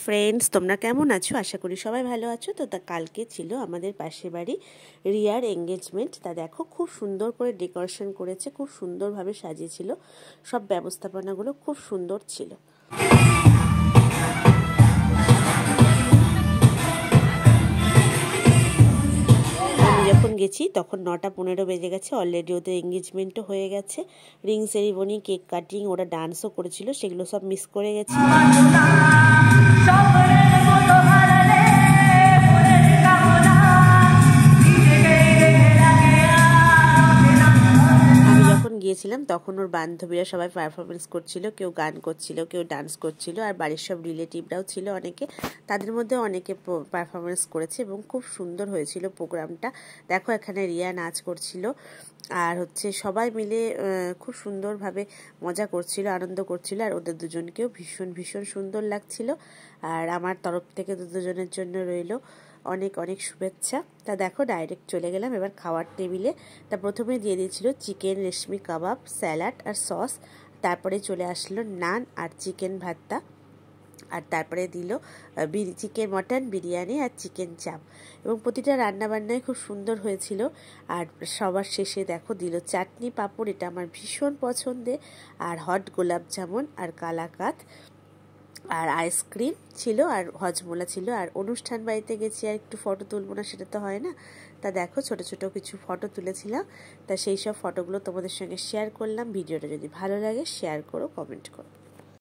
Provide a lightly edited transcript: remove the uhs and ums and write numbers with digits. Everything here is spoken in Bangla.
ফ্রেন্ডস, তোমরা কেমন আছো? আশা করি সবাই ভালো আছো। তো তা কালকে ছিল আমাদের পাশের বাড়ি রিয়ার এঙ্গেজমেন্ট। তা দেখো খুব সুন্দর করে ডেকোরেশন করেছে, খুব সুন্দরভাবে সাজিয়েছিল, সব ব্যবস্থাপনাগুলো খুব সুন্দর ছিল। আমি যখন গেছি তখন 9:15 বেজে গেছে, অলরেডি ওদের এঙ্গেজমেন্টও হয়ে গেছে। রিং সেরিমনি, কেক কাটিং, ওরা ডান্সও করেছিল, সেগুলো সব মিস করে গেছি। গিয়েছিলাম তখন ওর বান্ধবীরা সবাই পারফরমেন্স করছিল, কেউ গান করছিল, কেউ ডান্স করছিল, আর বাড়ির সব রিলেটিভরাও ছিল অনেকে। তাদের মধ্যে অনেকে পারফরমেন্স করেছে এবং খুব সুন্দর হয়েছিল প্রোগ্রামটা। দেখো এখানে রিয়া নাচ করছিল, আর সবাই মিলে খুব সুন্দরভাবে মজা করছিল, আনন্দ করছিল, আর ওদের দুজনকেও ভীষণ ভীষণ সুন্দর লাগছিল। আর আমার তরফ থেকে দুজনের জন্য রইল অনেক অনেক শুভেচ্ছা। তা দেখো ডাইরেক্ট চলে গেলাম এবার খাওয়ার টেবিলে। তা প্রথমে দিয়ে দিয়েছিল চিকেন রেশমি কাবাব, স্যালাড আর সস। তারপরে চলে আসলো নান আর চিকেন ভর্তা, আর তারপরে দিল চিকেন মটন বিরিয়ানি আর চিকেন চাপ। এবং প্রতিটা রান্নাবান্নায় খুব সুন্দর হয়েছিল। আর সবার শেষে দেখো দিল চাটনি পাঁপড়, এটা আমার ভীষণ পছন্দের, আর হট গোলাপ জামুন আর কালাকাঁদ, আর আইসক্রিম ছিল, আর হজমোলা ছিল। আর অনুষ্ঠান বাড়িতে গেছি, আর একটু ফটো তুলবো না সেটা তো হয় না। তা দেখো ছোট ছোট কিছু ফটো তুলেছিলাম। তা সেই সব ফটোগুলো তোমাদের সঙ্গে শেয়ার করলাম। ভিডিওটা যদি ভালো লাগে শেয়ার করো, কমেন্ট করো।